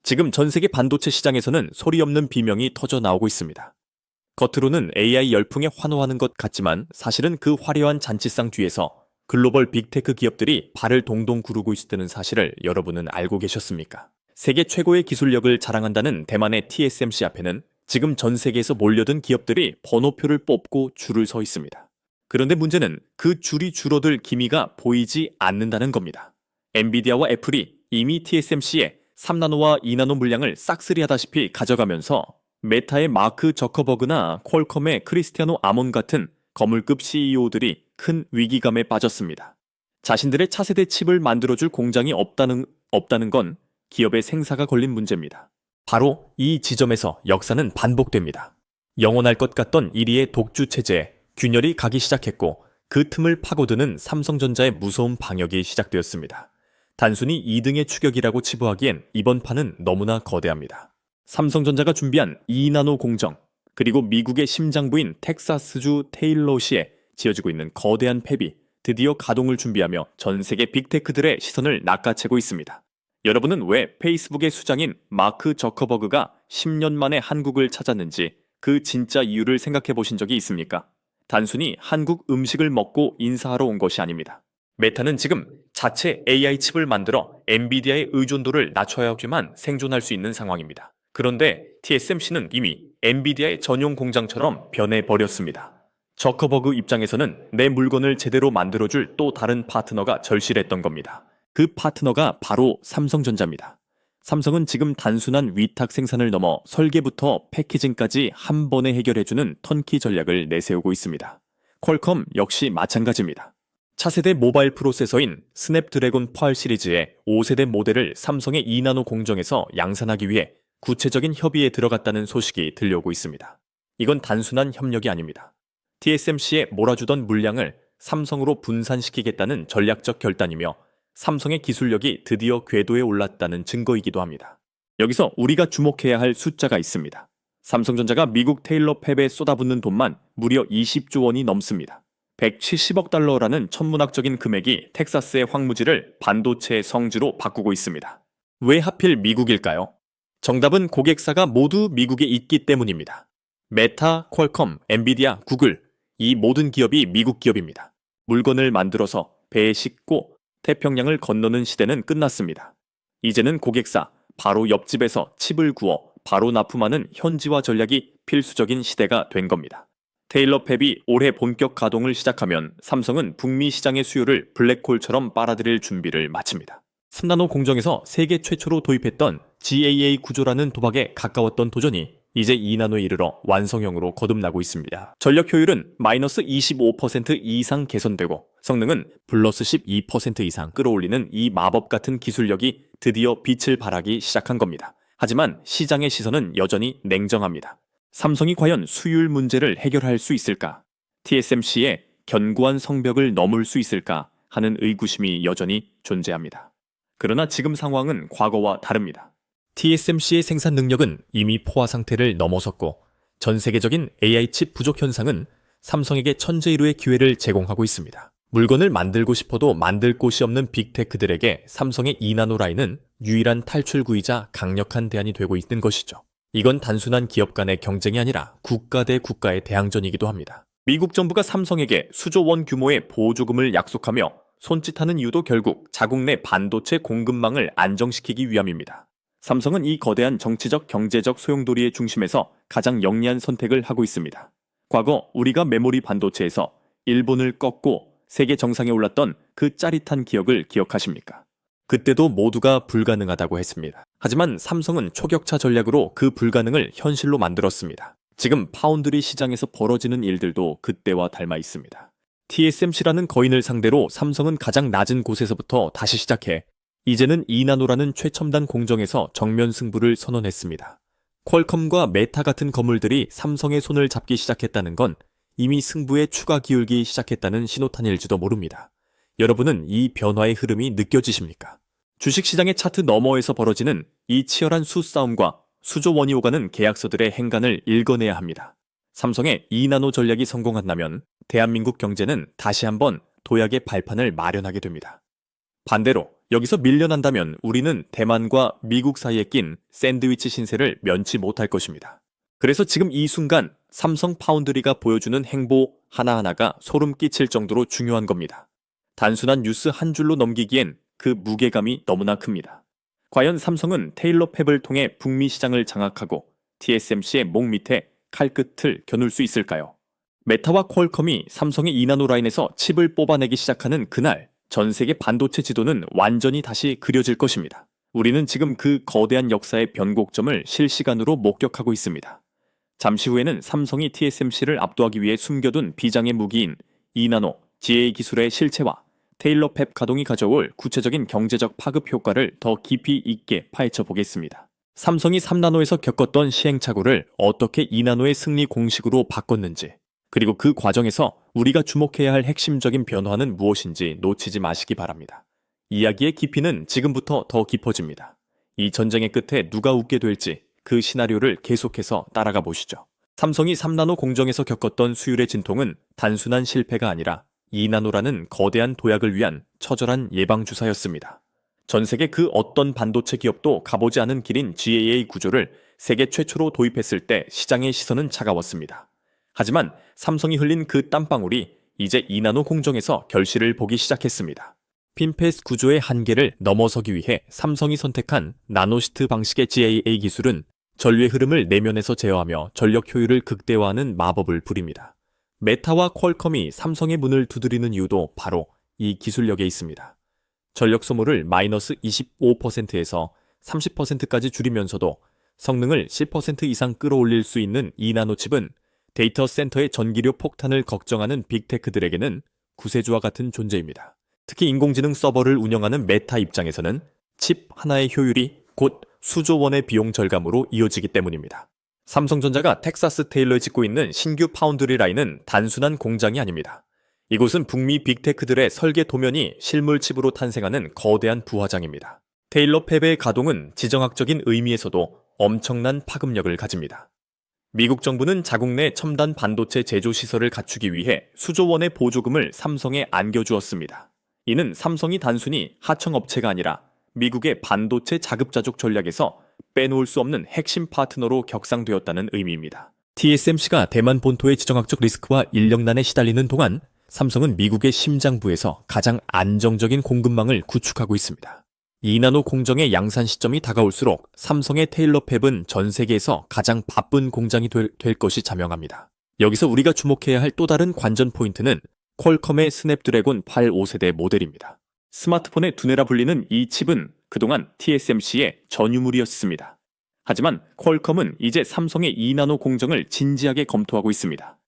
지금 전 세계 반도체 시장에서는 소리 없는 비명이 터져 나오고 있습니다. 겉으로는 AI 열풍에 환호하는 것 같지만 사실은 그 화려한 잔치상 뒤에서 글로벌 빅테크 기업들이 발을 동동 구르고 있다는 사실을 여러분은 알고 계셨습니까? 세계 최고의 기술력을 자랑한다는 대만의 TSMC 앞에는 지금 전 세계에서 몰려든 기업들이 번호표를 뽑고 줄을 서 있습니다. 그런데 문제는 그 줄이 줄어들 기미가 보이지 않는다는 겁니다. 엔비디아와 애플이 이미 TSMC에 3나노와 2나노 물량을 싹쓸이하다시피 가져가면서 메타의 마크 저커버그나 퀄컴의 크리스티아노 아몬 같은 거물급 CEO들이 큰 위기감에 빠졌습니다. 자신들의 차세대 칩을 만들어줄 공장이 없다는 건 기업의 생사가 걸린 문제입니다. 바로 이 지점에서 역사는 반복됩니다. 영원할 것 같던 1위의 독주 체제에 균열이 가기 시작했고 그 틈을 파고드는 삼성전자의 무서운 방역이 시작되었습니다. 단순히 2등의 추격이라고 치부하기엔 이번 판은 너무나 거대합니다. 삼성전자가 준비한 2나노 공정, 그리고 미국의 심장부인 텍사스주 테일러시에 지어지고 있는 거대한 팹이 드디어 가동을 준비하며 전 세계 빅테크들의 시선을 낚아채고 있습니다. 여러분은 왜 페이스북의 수장인 마크 저커버그가 10년 만에 한국을 찾았는지 그 진짜 이유를 생각해 보신 적이 있습니까? 단순히 한국 음식을 먹고 인사하러 온 것이 아닙니다. 메타는 지금 자체 AI 칩을 만들어 엔비디아의 의존도를 낮춰야지만 생존할 수 있는 상황입니다. 그런데 TSMC는 이미 엔비디아의 전용 공장처럼 변해버렸습니다. 저커버그 입장에서는 내 물건을 제대로 만들어줄 또 다른 파트너가 절실했던 겁니다. 그 파트너가 바로 삼성전자입니다. 삼성은 지금 단순한 위탁 생산을 넘어 설계부터 패키징까지 한 번에 해결해주는 턴키 전략을 내세우고 있습니다. 퀄컴 역시 마찬가지입니다. 차세대 모바일 프로세서인 스냅드래곤 8 시리즈의 5세대 모델을 삼성의 2나노 공정에서 양산하기 위해 구체적인 협의에 들어갔다는 소식이 들려오고 있습니다. 이건 단순한 협력이 아닙니다. TSMC에 몰아주던 물량을 삼성으로 분산시키겠다는 전략적 결단이며 삼성의 기술력이 드디어 궤도에 올랐다는 증거이기도 합니다. 여기서 우리가 주목해야 할 숫자가 있습니다. 삼성전자가 미국 테일러 팹에 쏟아붓는 돈만 무려 20조 원이 넘습니다. 170억 달러라는 천문학적인 금액이 텍사스의 황무지를 반도체의 성지로 바꾸고 있습니다. 왜 하필 미국일까요? 정답은 고객사가 모두 미국에 있기 때문입니다. 메타, 퀄컴, 엔비디아, 구글, 이 모든 기업이 미국 기업입니다. 물건을 만들어서 배에 싣고 태평양을 건너는 시대는 끝났습니다. 이제는 고객사, 바로 옆집에서 칩을 구워 바로 납품하는 현지화 전략이 필수적인 시대가 된 겁니다. 테일러 팹이 올해 본격 가동을 시작하면 삼성은 북미 시장의 수요를 블랙홀처럼 빨아들일 준비를 마칩니다. 3나노 공정에서 세계 최초로 도입했던 GAA 구조라는 도박에 가까웠던 도전이 이제 2나노에 이르러 완성형으로 거듭나고 있습니다. 전력 효율은 마이너스 25% 이상 개선되고 성능은 플러스 12% 이상 끌어올리는 이 마법 같은 기술력이 드디어 빛을 발하기 시작한 겁니다. 하지만 시장의 시선은 여전히 냉정합니다. 삼성이 과연 수율 문제를 해결할 수 있을까? TSMC의 견고한 성벽을 넘을 수 있을까? 하는 의구심이 여전히 존재합니다. 그러나 지금 상황은 과거와 다릅니다. TSMC의 생산 능력은 이미 포화 상태를 넘어섰고 전 세계적인 AI 칩 부족 현상은 삼성에게 천재일우의 기회를 제공하고 있습니다. 물건을 만들고 싶어도 만들 곳이 없는 빅테크들에게 삼성의 2나노 라인은 유일한 탈출구이자 강력한 대안이 되고 있는 것이죠. 이건 단순한 기업 간의 경쟁이 아니라 국가 대 국가의 대항전이기도 합니다. 미국 정부가 삼성에게 수조 원 규모의 보조금을 약속하며 손짓하는 이유도 결국 자국 내 반도체 공급망을 안정시키기 위함입니다. 삼성은 이 거대한 정치적 경제적 소용돌이의 중심에서 가장 영리한 선택을 하고 있습니다. 과거 우리가 메모리 반도체에서 일본을 꺾고 세계 정상에 올랐던 그 짜릿한 기억을 기억하십니까? 그때도 모두가 불가능하다고 했습니다. 하지만 삼성은 초격차 전략으로 그 불가능을 현실로 만들었습니다. 지금 파운드리 시장에서 벌어지는 일들도 그때와 닮아 있습니다. TSMC라는 거인을 상대로 삼성은 가장 낮은 곳에서부터 다시 시작해 이제는 2나노라는 최첨단 공정에서 정면 승부를 선언했습니다. 퀄컴과 메타 같은 거물들이 삼성의 손을 잡기 시작했다는 건 이미 승부에 추가 기울기 시작했다는 신호탄일지도 모릅니다. 여러분은 이 변화의 흐름이 느껴지십니까? 주식시장의 차트 너머에서 벌어지는 이 치열한 수싸움과 수조 원이 오가는 계약서들의 행간을 읽어내야 합니다. 삼성의 2나노 전략이 성공한다면 대한민국 경제는 다시 한번 도약의 발판을 마련하게 됩니다. 반대로 여기서 밀려난다면 우리는 대만과 미국 사이에 낀 샌드위치 신세를 면치 못할 것입니다. 그래서 지금 이 순간 삼성 파운드리가 보여주는 행보 하나하나가 소름 끼칠 정도로 중요한 겁니다. 단순한 뉴스 한 줄로 넘기기엔 그 무게감이 너무나 큽니다. 과연 삼성은 테일러 팹을 통해 북미 시장을 장악하고 TSMC의 목 밑에 칼끝을 겨눌 수 있을까요? 메타와 퀄컴이 삼성의 2나노 라인에서 칩을 뽑아내기 시작하는 그날 전 세계 반도체 지도는 완전히 다시 그려질 것입니다. 우리는 지금 그 거대한 역사의 변곡점을 실시간으로 목격하고 있습니다. 잠시 후에는 삼성이 TSMC를 압도하기 위해 숨겨둔 비장의 무기인 2나노 GA 기술의 실체와 테일러 팹 가동이 가져올 구체적인 경제적 파급 효과를 더 깊이 있게 파헤쳐 보겠습니다. 삼성이 3나노에서 겪었던 시행착오를 어떻게 2나노의 승리 공식으로 바꿨는지, 그리고 그 과정에서 우리가 주목해야 할 핵심적인 변화는 무엇인지 놓치지 마시기 바랍니다. 이야기의 깊이는 지금부터 더 깊어집니다. 이 전쟁의 끝에 누가 웃게 될지 그 시나리오를 계속해서 따라가 보시죠. 삼성이 3나노 공정에서 겪었던 수율의 진통은 단순한 실패가 아니라 2나노라는 거대한 도약을 위한 처절한 예방주사였습니다. 전 세계 그 어떤 반도체 기업도 가보지 않은 길인 GAA 구조를 세계 최초로 도입했을 때 시장의 시선은 차가웠습니다. 하지만 삼성이 흘린 그 땀방울이 이제 2나노 공정에서 결실을 보기 시작했습니다. 핀패스 구조의 한계를 넘어서기 위해 삼성이 선택한 나노시트 방식의 GAA 기술은 전류의 흐름을 내면에서 제어하며 전력 효율을 극대화하는 마법을 부립니다. 메타와 퀄컴이 삼성의 문을 두드리는 이유도 바로 이 기술력에 있습니다. 전력 소모를 마이너스 25%에서 30%까지 줄이면서도 성능을 10% 이상 끌어올릴 수 있는 2나노 칩은 데이터 센터의 전기료 폭탄을 걱정하는 빅테크들에게는 구세주와 같은 존재입니다. 특히 인공지능 서버를 운영하는 메타 입장에서는 칩 하나의 효율이 곧 수조 원의 비용 절감으로 이어지기 때문입니다. 삼성전자가 텍사스 테일러에 짓고 있는 신규 파운드리 라인은 단순한 공장이 아닙니다. 이곳은 북미 빅테크들의 설계 도면이 실물 칩으로 탄생하는 거대한 부화장입니다. 테일러 팹의 가동은 지정학적인 의미에서도 엄청난 파급력을 가집니다. 미국 정부는 자국 내 첨단 반도체 제조 시설을 갖추기 위해 수조 원의 보조금을 삼성에 안겨주었습니다. 이는 삼성이 단순히 하청업체가 아니라 미국의 반도체 자급자족 전략에서 빼놓을 수 없는 핵심 파트너로 격상되었다는 의미입니다. TSMC가 대만 본토의 지정학적 리스크와 인력난에 시달리는 동안 삼성은 미국의 심장부에서 가장 안정적인 공급망을 구축하고 있습니다. 2나노 공정의 양산 시점이 다가올수록 삼성의 테일러 팹은 전 세계에서 가장 바쁜 공장이 될 것이 자명합니다. 여기서 우리가 주목해야 할 또 다른 관전 포인트는 퀄컴의 스냅드래곤 8 5세대 모델입니다. 스마트폰의 두뇌라 불리는 이 칩은 그동안 TSMC의 전유물이었습니다. 하지만 퀄컴은 이제 삼성의 2나노 공정을 진지하게 검토하고 있습니다.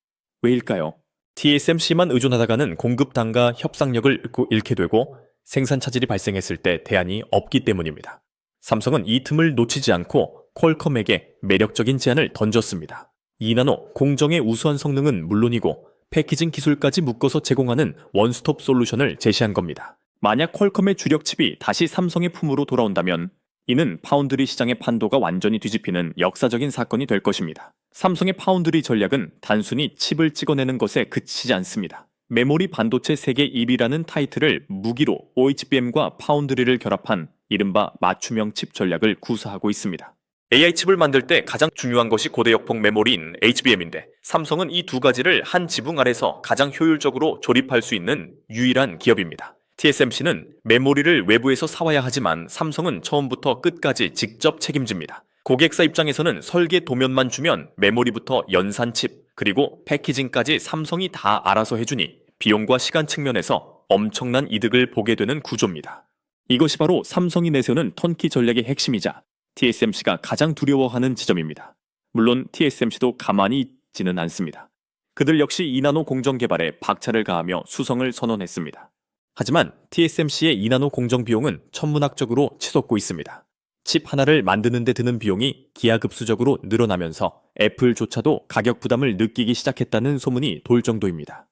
왜일까요? TSMC만 의존하다가는 공급 단가 협상력을 잃게 되고 생산 차질이 발생했을 때 대안이 없기 때문입니다. 삼성은 이 틈을 놓치지 않고 퀄컴에게 매력적인 제안을 던졌습니다. 2나노 공정의 우수한 성능은 물론이고 패키징 기술까지 묶어서 제공하는 원스톱 솔루션을 제시한 겁니다. 만약 퀄컴의 주력 칩이 다시 삼성의 품으로 돌아온다면 이는 파운드리 시장의 판도가 완전히 뒤집히는 역사적인 사건이 될 것입니다. 삼성의 파운드리 전략은 단순히 칩을 찍어내는 것에 그치지 않습니다. 메모리 반도체 세계 1위라는 타이틀을 무기로 OHBM과 파운드리를 결합한 이른바 맞춤형 칩 전략을 구사하고 있습니다. AI 칩을 만들 때 가장 중요한 것이 고대역폭 메모리인 HBM인데 삼성은 이 두 가지를 한 지붕 아래서 가장 효율적으로 조립할 수 있는 유일한 기업입니다. TSMC는 메모리를 외부에서 사와야 하지만 삼성은 처음부터 끝까지 직접 책임집니다. 고객사 입장에서는 설계 도면만 주면 메모리부터 연산 칩, 그리고 패키징까지 삼성이 다 알아서 해주니 비용과 시간 측면에서 엄청난 이득을 보게 되는 구조입니다. 이것이 바로 삼성이 내세우는 턴키 전략의 핵심이자 TSMC가 가장 두려워하는 지점입니다. 물론 TSMC도 가만히 있지는 않습니다. 그들 역시 2나노 공정 개발에 박차를 가하며 수성을 선언했습니다. 하지만 TSMC의 2나노 공정 비용은 천문학적으로 치솟고 있습니다. 칩 하나를 만드는 데 드는 비용이 기하급수적으로 늘어나면서 애플조차도 가격 부담을 느끼기 시작했다는 소문이 돌 정도입니다.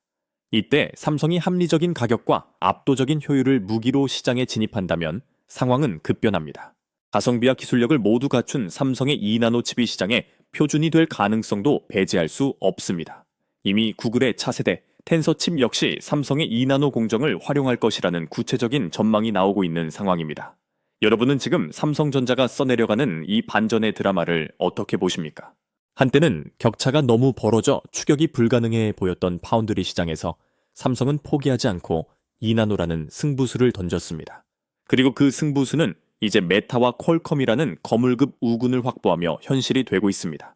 이때 삼성이 합리적인 가격과 압도적인 효율을 무기로 시장에 진입한다면 상황은 급변합니다. 가성비와 기술력을 모두 갖춘 삼성의 2나노 칩이 시장에 표준이 될 가능성도 배제할 수 없습니다. 이미 구글의 차세대 텐서 칩 역시 삼성의 2나노 공정을 활용할 것이라는 구체적인 전망이 나오고 있는 상황입니다. 여러분은 지금 삼성전자가 써내려가는 이 반전의 드라마를 어떻게 보십니까? 한때는 격차가 너무 벌어져 추격이 불가능해 보였던 파운드리 시장에서 삼성은 포기하지 않고 2나노라는 승부수를 던졌습니다. 그리고 그 승부수는 이제 메타와 퀄컴이라는 거물급 우군을 확보하며 현실이 되고 있습니다.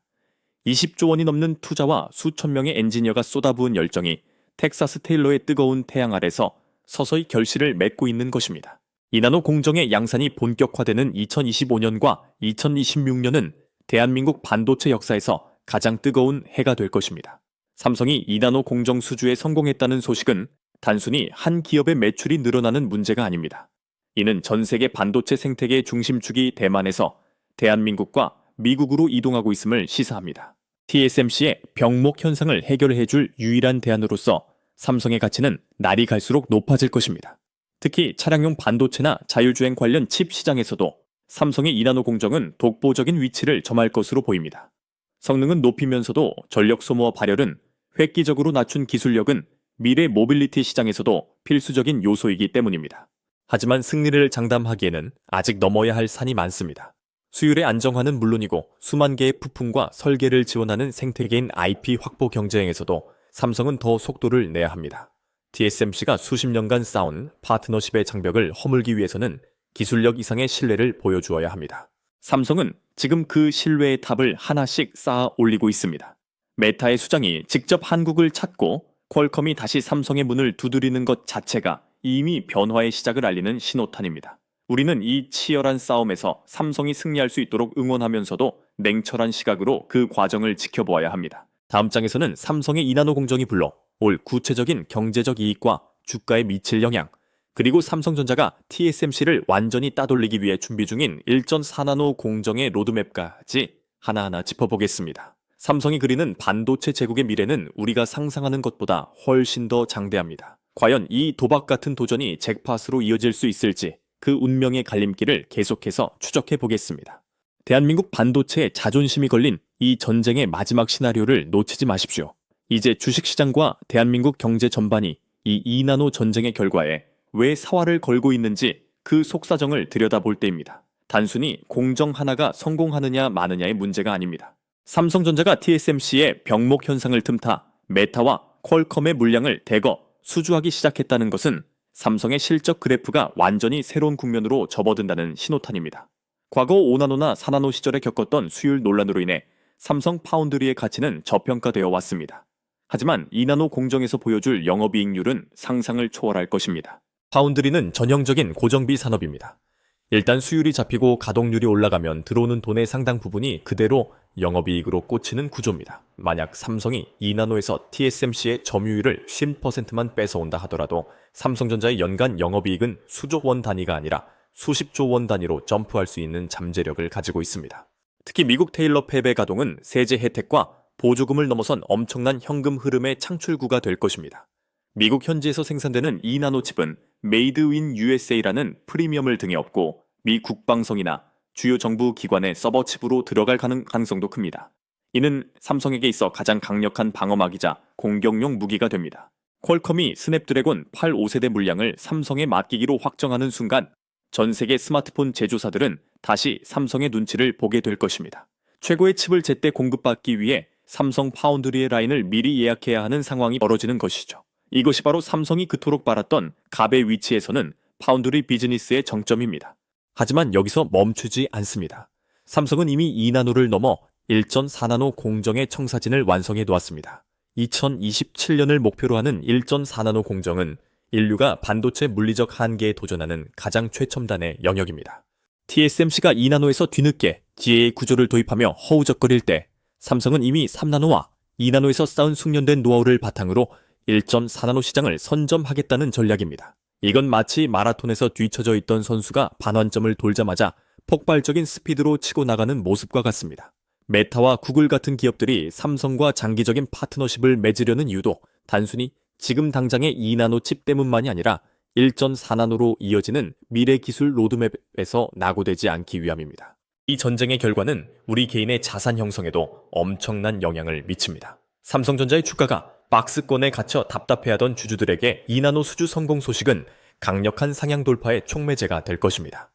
20조 원이 넘는 투자와 수천 명의 엔지니어가 쏟아부은 열정이 텍사스 테일러의 뜨거운 태양 아래서 서서히 결실을 맺고 있는 것입니다. 2나노 공정의 양산이 본격화되는 2025년과 2026년은 대한민국 반도체 역사에서 가장 뜨거운 해가 될 것입니다. 삼성이 2나노 공정 수주에 성공했다는 소식은 단순히 한 기업의 매출이 늘어나는 문제가 아닙니다. 이는 전 세계 반도체 생태계의 중심축이 대만에서 대한민국과 미국으로 이동하고 있음을 시사합니다. TSMC의 병목 현상을 해결해줄 유일한 대안으로서 삼성의 가치는 날이 갈수록 높아질 것입니다. 특히 차량용 반도체나 자율주행 관련 칩 시장에서도 삼성의 2나노 공정은 독보적인 위치를 점할 것으로 보입니다. 성능은 높이면서도 전력 소모와 발열은 획기적으로 낮춘 기술력은 미래 모빌리티 시장에서도 필수적인 요소이기 때문입니다. 하지만 승리를 장담하기에는 아직 넘어야 할 산이 많습니다. 수율의 안정화는 물론이고 수만 개의 부품과 설계를 지원하는 생태계인 IP 확보 경쟁에서도 삼성은 더 속도를 내야 합니다. TSMC가 수십 년간 쌓은 파트너십의 장벽을 허물기 위해서는 기술력 이상의 신뢰를 보여주어야 합니다. 삼성은 지금 그 신뢰의 탑을 하나씩 쌓아 올리고 있습니다. 메타의 수장이 직접 한국을 찾고 퀄컴이 다시 삼성의 문을 두드리는 것 자체가 이미 변화의 시작을 알리는 신호탄입니다. 우리는 이 치열한 싸움에서 삼성이 승리할 수 있도록 응원하면서도 냉철한 시각으로 그 과정을 지켜보아야 합니다. 다음 장에서는 삼성의 2나노 공정이 불러 올 구체적인 경제적 이익과 주가에 미칠 영향, 그리고 삼성전자가 TSMC를 완전히 따돌리기 위해 준비 중인 1.4나노 공정의 로드맵까지 하나하나 짚어보겠습니다. 삼성이 그리는 반도체 제국의 미래는 우리가 상상하는 것보다 훨씬 더 장대합니다. 과연 이 도박 같은 도전이 잭팟으로 이어질 수 있을지 그 운명의 갈림길을 계속해서 추적해 보겠습니다. 대한민국 반도체의 자존심이 걸린 이 전쟁의 마지막 시나리오를 놓치지 마십시오. 이제 주식시장과 대한민국 경제 전반이 이 2나노 전쟁의 결과에 왜 사활을 걸고 있는지 그 속사정을 들여다볼 때입니다. 단순히 공정 하나가 성공하느냐 마느냐의 문제가 아닙니다. 삼성전자가 TSMC의 병목 현상을 틈타 메타와 퀄컴의 물량을 대거 수주하기 시작했다는 것은 삼성의 실적 그래프가 완전히 새로운 국면으로 접어든다는 신호탄입니다. 과거 5나노나 4나노 시절에 겪었던 수율 논란으로 인해 삼성 파운드리의 가치는 저평가되어 왔습니다. 하지만 2나노 공정에서 보여줄 영업이익률은 상상을 초월할 것입니다. 파운드리는 전형적인 고정비 산업입니다. 일단 수율이 잡히고 가동률이 올라가면 들어오는 돈의 상당 부분이 그대로 영업이익으로 꽂히는 구조입니다. 만약 삼성이 2나노에서 TSMC의 점유율을 10%만 뺏어온다 하더라도 삼성전자의 연간 영업이익은 수조 원 단위가 아니라 수십조 원 단위로 점프할 수 있는 잠재력을 가지고 있습니다. 특히 미국 테일러 팹의 가동은 세제 혜택과 보조금을 넘어선 엄청난 현금 흐름의 창출구가 될 것입니다. 미국 현지에서 생산되는 2나노 칩은 메이드 인 USA라는 프리미엄을 등에 업고 미 국방성이나 주요 정부 기관의 서버 칩으로 들어갈 가능성도 큽니다. 이는 삼성에게 있어 가장 강력한 방어막이자 공격용 무기가 됩니다. 퀄컴이 스냅드래곤 8 5세대 물량을 삼성에 맡기기로 확정하는 순간 전 세계 스마트폰 제조사들은 다시 삼성의 눈치를 보게 될 것입니다. 최고의 칩을 제때 공급받기 위해 삼성 파운드리의 라인을 미리 예약해야 하는 상황이 벌어지는 것이죠. 이것이 바로 삼성이 그토록 바랐던 갑의 위치에서는 파운드리 비즈니스의 정점입니다. 하지만 여기서 멈추지 않습니다. 삼성은 이미 2나노를 넘어 1.4나노 공정의 청사진을 완성해 놓았습니다. 2027년을 목표로 하는 1.4나노 공정은 인류가 반도체 물리적 한계에 도전하는 가장 최첨단의 영역입니다. TSMC가 2나노에서 뒤늦게 GAA 구조를 도입하며 허우적거릴 때 삼성은 이미 3나노와 2나노에서 쌓은 숙련된 노하우를 바탕으로 1.4나노 시장을 선점하겠다는 전략입니다. 이건 마치 마라톤에서 뒤처져 있던 선수가 반환점을 돌자마자 폭발적인 스피드로 치고 나가는 모습과 같습니다. 메타와 구글 같은 기업들이 삼성과 장기적인 파트너십을 맺으려는 이유도 단순히 지금 당장의 2나노 칩 때문만이 아니라 1.4나노로 이어지는 미래 기술 로드맵에서 낙오되지 않기 위함입니다. 이 전쟁의 결과는 우리 개인의 자산 형성에도 엄청난 영향을 미칩니다. 삼성전자의 주가가 박스권에 갇혀 답답해하던 주주들에게 2나노 수주 성공 소식은 강력한 상향 돌파의 촉매제가 될 것입니다.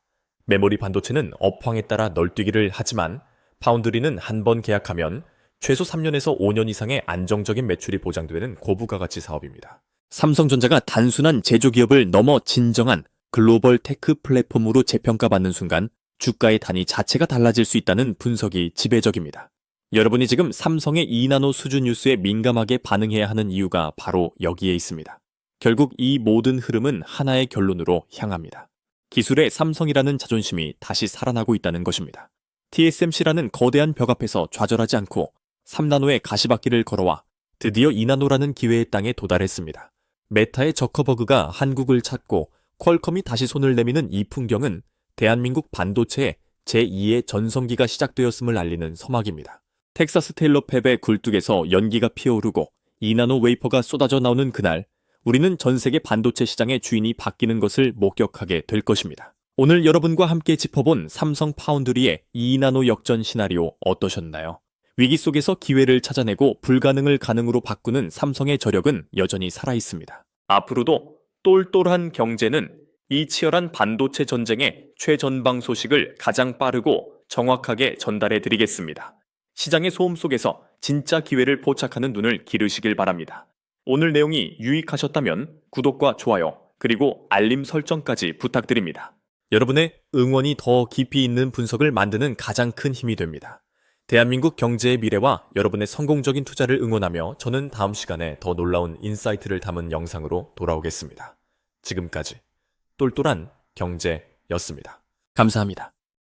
메모리 반도체는 업황에 따라 널뛰기를 하지만 파운드리는 한 번 계약하면 최소 3년에서 5년 이상의 안정적인 매출이 보장되는 고부가 가치 사업입니다. 삼성전자가 단순한 제조기업을 넘어 진정한 글로벌 테크 플랫폼으로 재평가받는 순간 주가의 단위 자체가 달라질 수 있다는 분석이 지배적입니다. 여러분이 지금 삼성의 2나노 수주 뉴스에 민감하게 반응해야 하는 이유가 바로 여기에 있습니다. 결국 이 모든 흐름은 하나의 결론으로 향합니다. 기술의 삼성이라는 자존심이 다시 살아나고 있다는 것입니다. TSMC라는 거대한 벽 앞에서 좌절하지 않고 3나노의 가시밭길을 걸어와 드디어 2나노라는 기회의 땅에 도달했습니다. 메타의 저커버그가 한국을 찾고 퀄컴이 다시 손을 내미는 이 풍경은 대한민국 반도체의 제2의 전성기가 시작되었음을 알리는 서막입니다. 텍사스 테일러 팹의 굴뚝에서 연기가 피어오르고 2나노 웨이퍼가 쏟아져 나오는 그날, 우리는 전 세계 반도체 시장의 주인이 바뀌는 것을 목격하게 될 것입니다. 오늘 여러분과 함께 짚어본 삼성 파운드리의 2나노 역전 시나리오 어떠셨나요? 위기 속에서 기회를 찾아내고 불가능을 가능으로 바꾸는 삼성의 저력은 여전히 살아있습니다. 앞으로도 똘똘한 경제는 이 치열한 반도체 전쟁의 최전방 소식을 가장 빠르고 정확하게 전달해 드리겠습니다. 시장의 소음 속에서 진짜 기회를 포착하는 눈을 기르시길 바랍니다. 오늘 내용이 유익하셨다면 구독과 좋아요, 그리고 알림 설정까지 부탁드립니다. 여러분의 응원이 더 깊이 있는 분석을 만드는 가장 큰 힘이 됩니다. 대한민국 경제의 미래와 여러분의 성공적인 투자를 응원하며 저는 다음 시간에 더 놀라운 인사이트를 담은 영상으로 돌아오겠습니다. 지금까지 똘똘한 경제였습니다. 감사합니다.